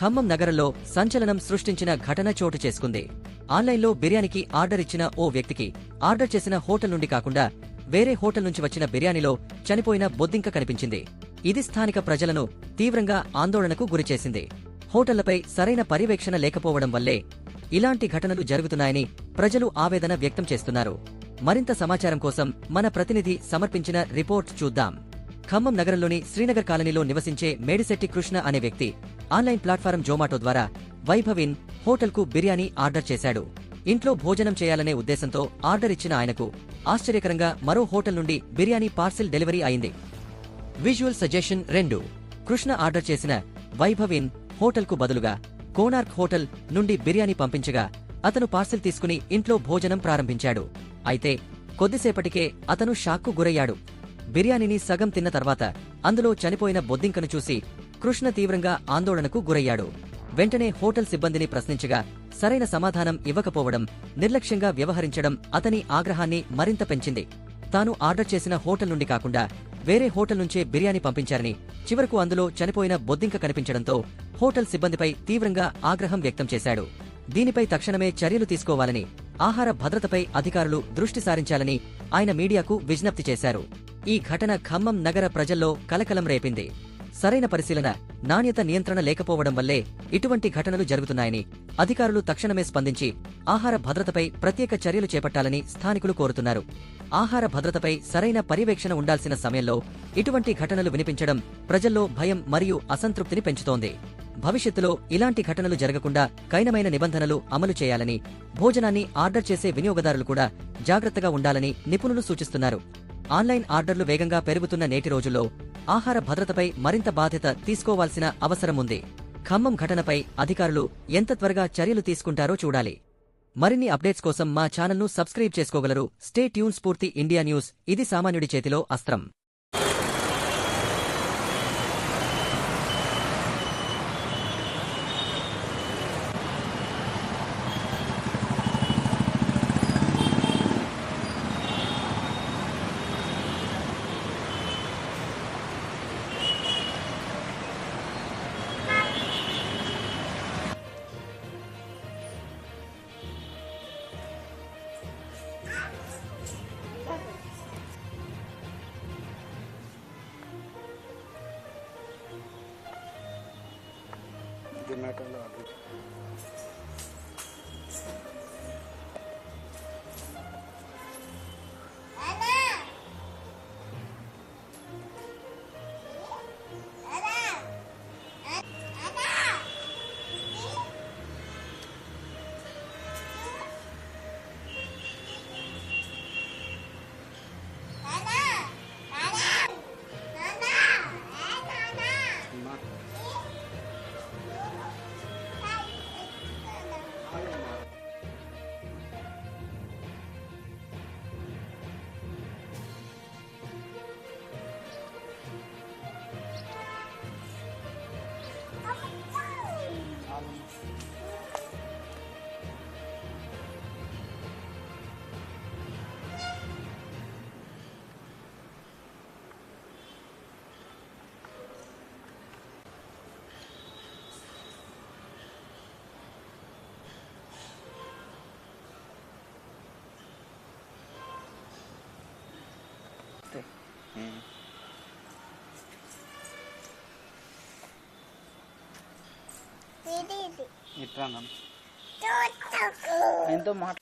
ఖమ్మం నగరంలో సంచలనం సృష్టించిన ఘటన చోటు చేసుకుంది. ఆన్లైన్లో బిర్యానీకి ఆర్డర్ ఇచ్చిన ఓ వ్యక్తికి ఆర్డర్ చేసిన హోటల్ నుండి కాకుండా వేరే హోటల్ నుంచి వచ్చిన బిర్యానీలో చనిపోయిన బొద్దింక కనిపించింది. ఇది స్థానిక ప్రజలను తీవ్రంగా ఆందోళనకు గురిచేసింది. హోటళ్లపై సరైన పర్యవేక్షణ లేకపోవడం వల్లే ఇలాంటి ఘటనలు జరుగుతున్నాయని ప్రజలు ఆవేదన వ్యక్తం చేస్తున్నారు. మరింత సమాచారం కోసం మన ప్రతినిధి సమర్పించిన రిపోర్ట్ చూద్దాం. ఖమ్మం నగరంలోని శ్రీనగర్ కాలనీలో నివసించే మేడిశెట్టి కృష్ణ అనే వ్యక్తి ఆన్లైన్ ప్లాట్ఫారం జొమాటో ద్వారా వైభవ్ ఇన్ హోటల్కు బిర్యానీ ఆర్డర్ చేశాడు. ఇంట్లో భోజనం చేయాలనే ఉద్దేశంతో ఆర్డర్ ఇచ్చిన ఆయనకు ఆశ్చర్యకరంగా మరో హోటల్ నుండి బిర్యానీ పార్సిల్ డెలివరీ అయింది. Visual suggestion 2. కృష్ణ ఆర్డర్ చేసిన వైభవ్ ఇన్ హోటల్కు బదులుగా కోనార్క్ హోటల్ నుండి బిర్యానీ పంపించగా అతను పార్సిల్ తీసుకుని ఇంట్లో భోజనం ప్రారంభించాడు. అయితే కొద్దిసేపటికే అతను షాక్కు గురయ్యాడు. బిర్యానీని సగం తిన్న తర్వాత అందులో చనిపోయిన బొద్దింకను చూసి కృష్ణ తీవ్రంగా ఆందోళనకు గురయ్యాడు. వెంటనే హోటల్ సిబ్బందిని ప్రశ్నించగా సరైన సమాధానం ఇవ్వకపోవడం, నిర్లక్ష్యంగా వ్యవహరించడం అతని ఆగ్రహాన్ని మరింత పెంచింది. తాను ఆర్డర్ చేసిన హోటల్ నుండి కాకుండా వేరే హోటల్ నుంచే బిర్యానీ పంపించారని, చివరకు అందులో చనిపోయిన బొద్దింక కనిపించడంతో హోటల్ సిబ్బందిపై తీవ్రంగా ఆగ్రహం వ్యక్తం చేశాడు. దీనిపై తక్షణమే చర్యలు తీసుకోవాలని, ఆహార భద్రతపై అధికారులు దృష్టి సారించాలని ఆయన మీడియాకు విజ్ఞప్తి చేశారు. ఈ ఘటన ఖమ్మం నగర ప్రజల్లో కలకలం రేపింది. సరైన పరిశీలన, నాణ్యత నియంత్రణ లేకపోవడం వల్లే ఇటువంటి ఘటనలు జరుగుతున్నాయని అధికారులు తక్షణమే స్పందించి ఆహార భద్రతపై ప్రత్యేక చర్యలు చేపట్టాలని స్థానికులు కోరుతున్నారు. ఆహార భద్రతపై సరైన పర్యవేక్షణ ఉండాల్సిన సమయంలో ఇటువంటి ఘటనలు వినిపించడం ప్రజల్లో భయం మరియు అసంతృప్తిని పెంచుతోంది. భవిష్యత్తులో ఇలాంటి ఘటనలు జరగకుండా కఠినమైన నిబంధనలు అమలు చేయాలని, భోజనాన్ని ఆర్డర్ చేసే వినియోగదారులు కూడా జాగ్రత్తగా ఉండాలని నిపుణులు సూచిస్తున్నారు. ఆన్లైన్ ఆర్డర్లు వేగంగా పెరుగుతున్న నేటి రోజుల్లో ఆహార భద్రతపై మరింత బాధ్యత తీసుకోవాల్సిన అవసరముంది. ఖమ్మం ఘటనపై అధికారులు ఎంత త్వరగా చర్యలు తీసుకుంటారో చూడాలి. మరిన్ని అప్డేట్స్ కోసం మా ఛానల్ను సబ్స్క్రైబ్ చేసుకోగలరు. Stay tune. స్ఫూర్తి ఇండియా న్యూస్. ఇది సామాన్యుడి చేతిలో అస్త్రం. జొమాటోలో ఆర్డర్ ఇట్లా ఎంతో మాట